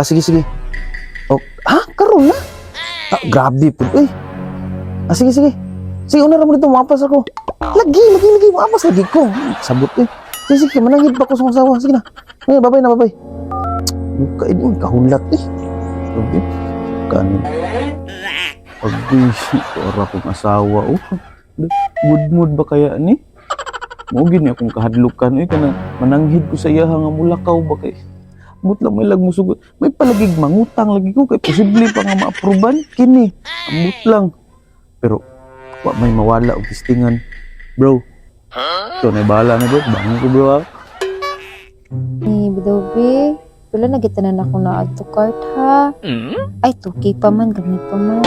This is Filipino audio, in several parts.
Sige, sige. Oh, karon na? Grabe po. Sige, sige. Sige, una mo dito, mapas ako. Lagi, mapas lagi ko. Sabot Sige, sige, manangid pa ko sa asawa. Sige na. Ngayon, babay na, babay. Mukha ini, kahulat Grabe. Kanin. Ora kong asawa. Good mood ba kaya ni? Mugin niya akong kahadlukan. Kana mananghid ko sa iya nga mulakaw ba kay. Amot lang may lagmusugot. May palagig mangutang lagi ko kay posible pa nga ma-aproban kini. Amot lang. Pero wa may mawala og tistingan. Bro. Ito na bahala na bro. Bangon ko bro ha. Bidobi, wala na gitanan ako na add to cart ha. Ay, 2K pa man, gamit pa man.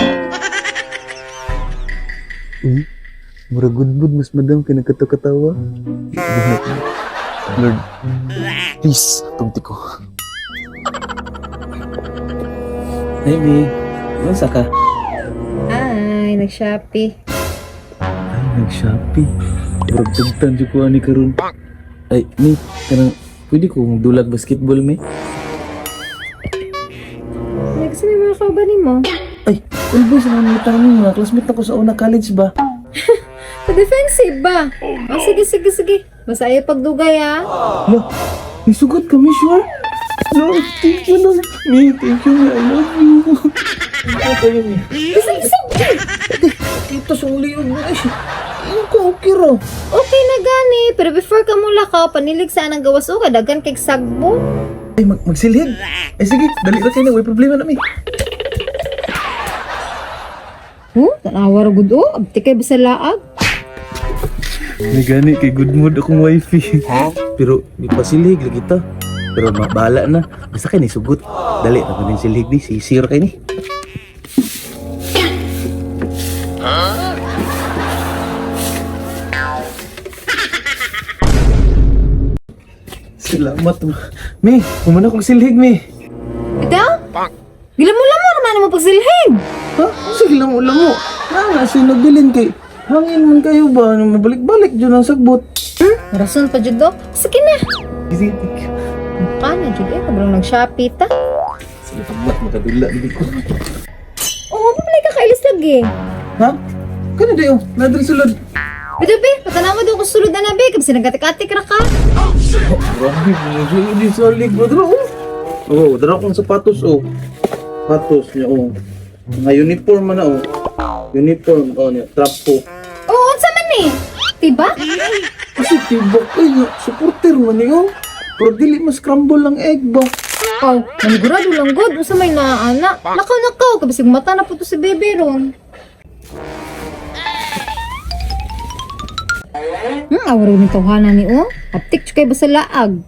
Mura good mood mas madam kay nagkatawa. Lord, please, tungti ko. Hey, Mi. Nasa ka? Ay, nag-Shopee. Ay, nag-Shopee. Murag tugtan dyan ko ani karon. Ay, Mi, kanang pwede ko dulag basketball, Mi? Kasi may mga kauban mo. Ay, always naman mitang mo. Classmate ako sa una college ba? Sa defensive ba? Sige. Basta ayaw pagdugay ha. Lo, may sugot ka, Mi, sure? No, thank you, no. Mi, thank you, Mi. I love you. Ano kayo, Mi? Isang-isang. Ito sa uliyog mo. Ay, ano ka, okay ro? Okay na gani. Pero before ka mula ka, panilig saan ang gawas o kadagan kay sagbo. Ay, magsilhig. Ay, sige, dali na kayo na. May problema na, Mi. Tanawa ra gud o. Abti kay bisalaag. May gani, kay good mood akong wifey. Pero, di pa silhig lagi ta. Pero bahala na. Basta kayo ni sugot. Dali, naman yung silhig di. Sisir kayo ni. Salamat. Mi, kumana kong silhig, Mi. Ito? Gila mo naman mo pagsilhig. Ha? Sige lang mo. Nga, sinabilin kay. Hangin man kayo ba? Mabalik-balik dyan ang sagbot. Rason pa jud do. Sige na. Sige, thank you. Kana jud kabrang nag-Shopee ta. Sige, pagmat makadula. Hindi ko. Oo, pamilay ka kailis lagi. Ha? Kano dayo? Nadri sulod. Bidobi, patanaw mo doon ko sulod na nabi. Kasi nagatik-atik ra ka. Grabe, hindi salig ba? Dara, oh. Dara akong sapatos, oh. Sapatos niya, oh. Mga uniform man na, oh. Uniform, oh, niya. Trap po. Oo, unsa man ni? Tiba? Kasi tibok, supporter man niya, oh. Pero dili mas scramble lang egg ba? Oh, manigurado lang god. Unsa may naana? Nakaw. Kabisig mata na po to si bebe ron. Awaro ni tawhana ni o. Aptik kay basalaag.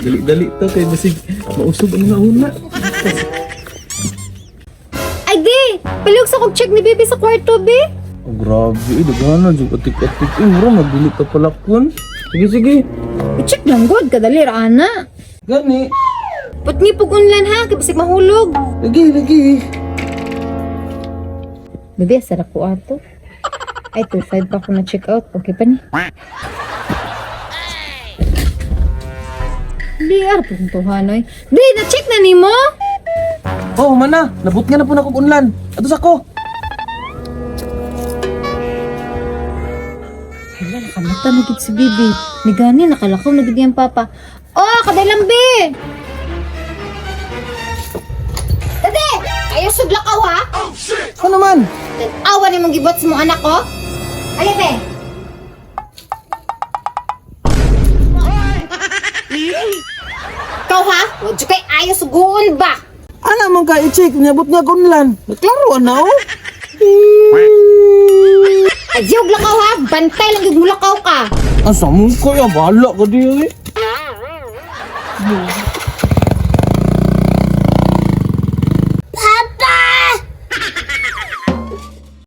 Dali-dali ta kay basig mausog ang nauna. Ay di! Palihog sa kong check ni bebe sa kwarto, be. Oh, grabe, daghanan jud atik-atik. Mura magdili pa pala kun. Sige. I-check lang god, kadali ra ana. Gani. Put ni pugunlan ha, kay basig mahulog. Lagi. Bebe, sarap ko ato. Ay, 2.5 pa ako na-check out. Okay pa ni. Di, arap kong tuhanoy. Di, na-check na ni mo? Oh, mana, nabut nga na po na kong unlan. Atos ako. Hala, nakamata na gid si Bibi. Ni gani, nakalakaw na gid yung papa. Oh, kadalambi! Dade! Ayaw suglakaw ha? Ano naman? Awa ni mong gibot sa mong anak ko? Ayaw be! Ikaw ha? Huwag kay ayaw suguon ba? Ana man ka i-check, niabot nga kunlan. Naklaro na, oh. Ayaw lakaw ha? Bantay lang yung mulakaw ka. Asa mo kaya? Bahala ka diyo, eh.